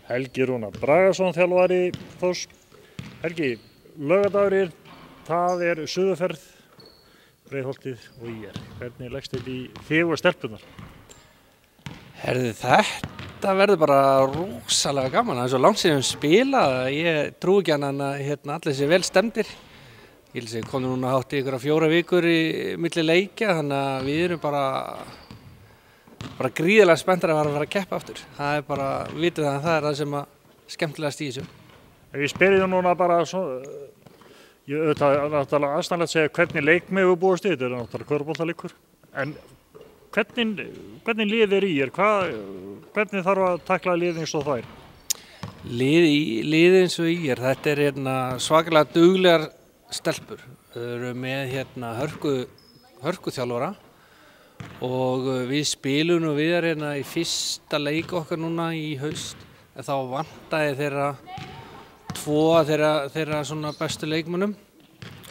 Helgi Rúnar Bragason þjálfari Þórs. Helgi, laugardagurinn, það suðurferð, Breiðholtið og ÍR. Hvernig leggst þetta í þig og stelpurnar? Herðu, þetta verður bara rosalega gaman. Það svo langt síðan spilað. Ég trúi ekki annað en allir sé vel stemdir. Ég vil segja, komum núna hátt í ykkur 4 vikur í milli leikja, þannig að við erum bara gríðarlega spenntir að fara að keppa aftur. Það bara, vitið það er það sem skemmtilegast í þessu. Ef ég spyr þig núna bara það er náttúrulega aðstæðanlegt að segja hvernig leikmið við búast í, þetta náttúrulega körfuboltaleikur. En hvernig lið í þér? Hvernig þarf að takla lið eins og þær? Lið eins og í þér, þetta svakalega duglegar stelpur. Þau eru með hörku þjálfara og við spilum nú við í fyrsta leik okkar núna í haust. En þá vantaði þeirra svona bestu leikmönnum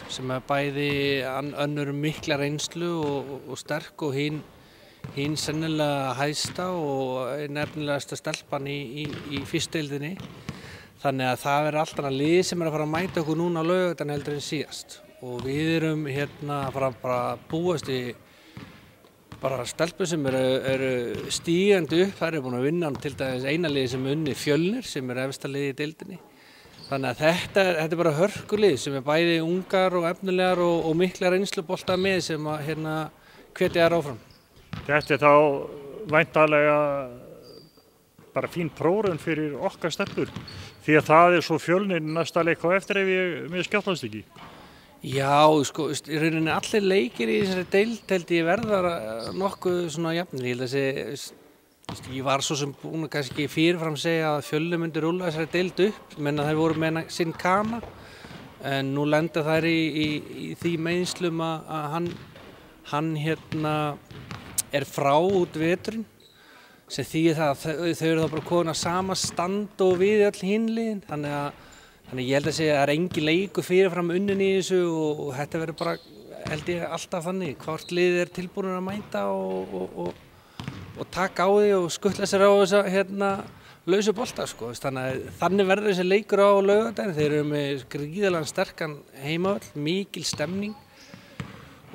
sem bæði önnur mikla reynslu og sterk og hinn sennilega hæsta og nefnilegasta stelpan í fyrstdeildinni. Þannig að það verður allt annað lið sem að fara að mæta okkur núna á laugardaginn heldur en síðast. Og við erum að fara að búast í stelpur sem eru stígandi upp. Það eru búin að vinna til dæmis eina liði sem unni Fjölnir sem efsta liði í deildinni. Þannig að þetta er bara hörkulið sem bæði ungar og efnilegar og mikla reynslubolta með sem hvetja þær áfram. Þetta þá væntanlega bara fín prófraun fyrir okkar stelpur því að það svo Fjölnir næsta leik á eftir ef ég skjáttast ekki. Já, sko, í rauninni allir leikir í þessari deild held ég verða nokkuð svona jafnir. Ég var svo sem búin að kannski fyrirfram segja að Fjölnir myndi rúlla þessari deild upp, menn þeir voru með sinn kana, en nú lenda þær í því meiðslum að hann er frá út veturinn, sem þýðir það að þau eru þá bara komin að sama stand og við öll hin liðin. Þannig ég held að segja að það engin leikur fyrirfram unnin í þessu og þetta verður bara, held ég, alltaf þannig. Hvort liðið tilbúin að mæta og taka á því og skuttla sér á þessa lausu bolta, sko. Þannig verður þessi leikur á laugardaginn. Þeir eru með gríðarlega sterkan heimavöll, mikil stemning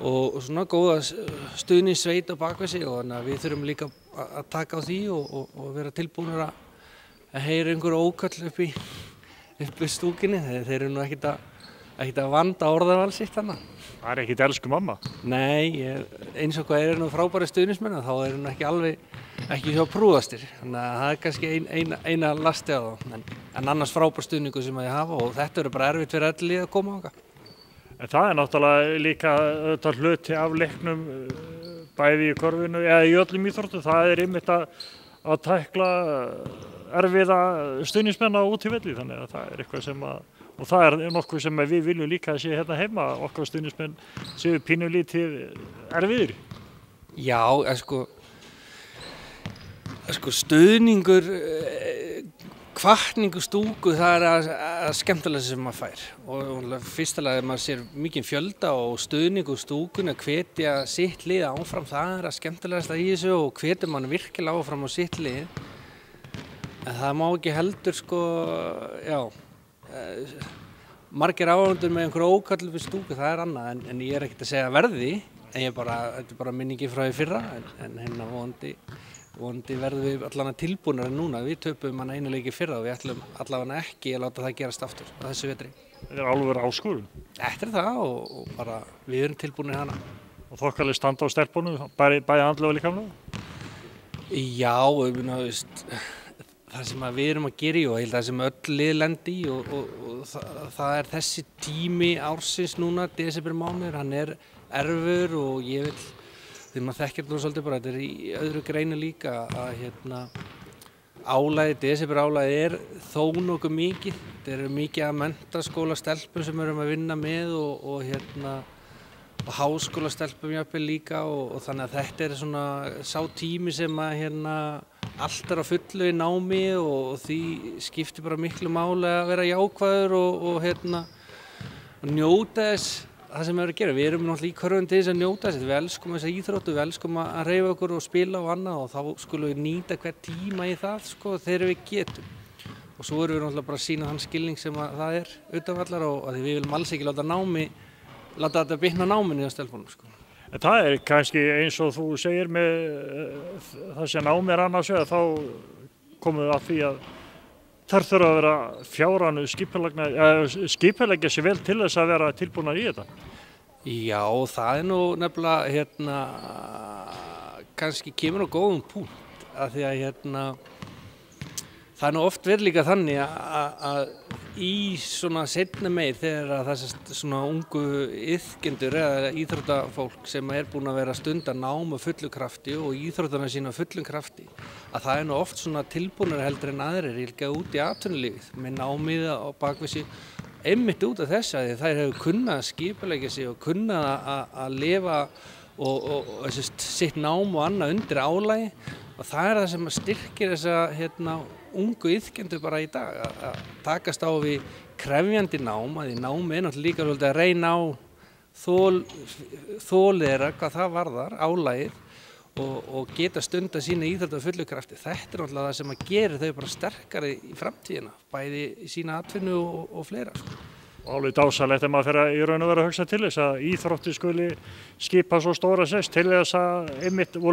og svona góða stuðningssveit á bak við sig og þannig að við þurfum líka að taka á því og vera tilbúinir að heyra einhver óköll upp í stúkinni. Þeir eru nú ekkert að vanda orðaval sitt þannig. Það er ekkert elsku mamma? Nei, eins og hvað nú frábæri stuðningsmenn, þá eru nú ekki svo prúðastir. Þannig að það er kannski eina lasti á þá. En annars frábær stuðningu sem ég hafa og þetta eru bara erfitt fyrir öll lið að koma þangað. En það er náttúrulega líka hluti af leiknum bæði í körfinu eða í öllum íþróttum. Það er einmitt að tækla erfiða stuðningsmenn á útivelli, þannig að það er eitthvað og það er nokkuð sem við viljum líka að sé hérna heima, okkar stuðningsmenn séu pínulítið erfiðir. Já, stuðningur, hvatningu stúku, það er skemmtilega sem maður fær og fyrsta lagi maður sér mikinn fjölda og stuðningu stúkun að hvetja sitt lið áfram, það er að skemmtilegasta í þessu og hvetja mann virkilega áfram á sitt lið. En það má ekki heldur, margir áhorfendur með einhverju ókallu við stúku, það er annað, en ég er ekkert að segja verði, en þetta er bara minningi frá því fyrra, en vonandi verðum við allavega tilbúnir en núna. Við töpum einu leiki fyrra og við ætlum allavega ekki að láta það gerast aftur á þessu vetri. Þetta er alveg áskorun? Þetta það og bara við erum tilbúnir hana. Og þokkaleg standa á stelpunum, bæði andlega og líkamlega? Já, það sem við erum að gera í og það sem öll lið lendi í og það er þessi tími ársins núna, desembermánuður, hann er erfur og ég vil, því maður þekkir nú svolítið bara, þetta er í öðru greinu líka að desemberálagið er þó nokkuð mikið. Þetta eru mikið að menntaskólastelpum sem við erum að vinna með og háskólastelpum jafnvel líka og þannig að þetta er svona sá tími sem að allt er á fullu í námi og því skiptir bara miklu máli að vera jákvæður og njóta þess það sem við erum að gera. Við erum náttúrulega í körfunni til þess að njóta þess. Við elskum þessa íþróttu, við elskum að hreyfa okkur og spila og annað og þá skulum við nýta hver tíma í það þegar við getum. og svo erum við náttúrulega bara að sýna þann skilning sem að það er utanvallar og að því við viljum alls ekki láta þetta bitna á náminu á stelpunum sko. En það er kannski eins og þú segir með það sem námi er annars vegar, þá komum við að því að þær þurfa að vera fjárhanu skipuleggja sér vel til þess að vera tilbúnar í þetta. Já, það er nú nefnilega kannski kemur á góðum punkt af því að það er nú oft verið líka þannig að í svona seinna meir þegar það svona ungu iðkendur eða íþróttafólk sem er búin að vera að stunda nám af fullu krafti og íþróttana sína af fullum krafti að það er nú oft svona tilbúnar heldur en aðrir líka út í atvinnulífið með námið á bakvið sig einmitt út af þess að þær hefur kunnað að skipuleggja sig og kunnað að lifa og sitt nám og annað undir álagi og það er það sem styrkir þessa ungu iðkendur bara í dag að takast á við krefjandi nám að því námi er náttúrulega líka svolítið að reyna á þol þeirra hvað það varðar, álagið og geta stunda sína íþrótta af fullu krafti. Þetta er náttúrulega það sem að gera þau bara sterkari í framtíðina, bæði í sína atvinnu og fleira. Alveg dásalegt maður fyrir í raun og vera að hugsa til þess að íþrótti skuli skipa svo stóra sess til þess að einmitt og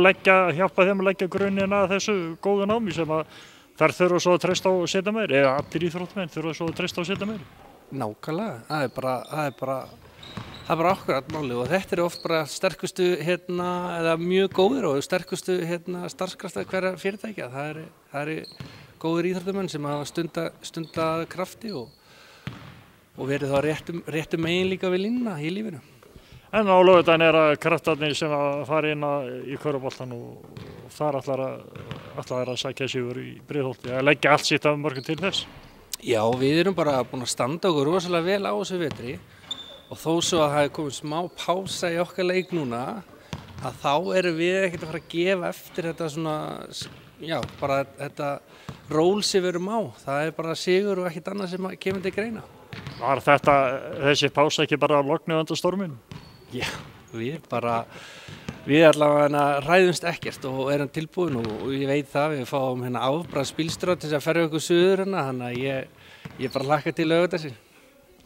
hjálpa þeim að leggja grunninn að þessu góða námi sem að þær þurfa svo að treysta á að setja meir, eða allir íþróttamenn þurfa svo að treysta á að setja meir. Nákvæmlega, það er bara akkurat máli og þetta er oft bara sterkustu eða mjög góðir og sterkustu starfskraftar hverja fyrirtækja. Það eru góðir íþróttamenn sem hafa stundað krafti og verið þá réttum megin líka við línuna í lífinu. En á laugardaginn er að kraftarnir sem að fara inn í körfuboltann og þar ætlar að sækja sigur í Breiðholti að leggja allt sitt af mörgum til þess. Já, við erum bara búin að standa okkur rosalega vel á þessu vetri og þó svo að það hefur komið smá pása í okkar leik núna að þá erum við ekkert að fara að gefa eftir þetta svona, já, bara þetta ról sem við erum á. Það er bara sigur og ekkert annað sem kemur til greina. Var þessi pása ekki bara lognið undan storminn? Já, við allavega ræðumst ekkert og erum tilbúin og ég veit það, við fáum afbragðs bílstjóra til að ferja okkur suður þannig að ég bara hlakka til laugardagsins.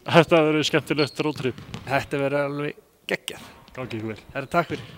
Þetta verður skemmtilegt róttrip. Þetta verður alveg geggjað. Gangi ykkur vel. Takk fyrir.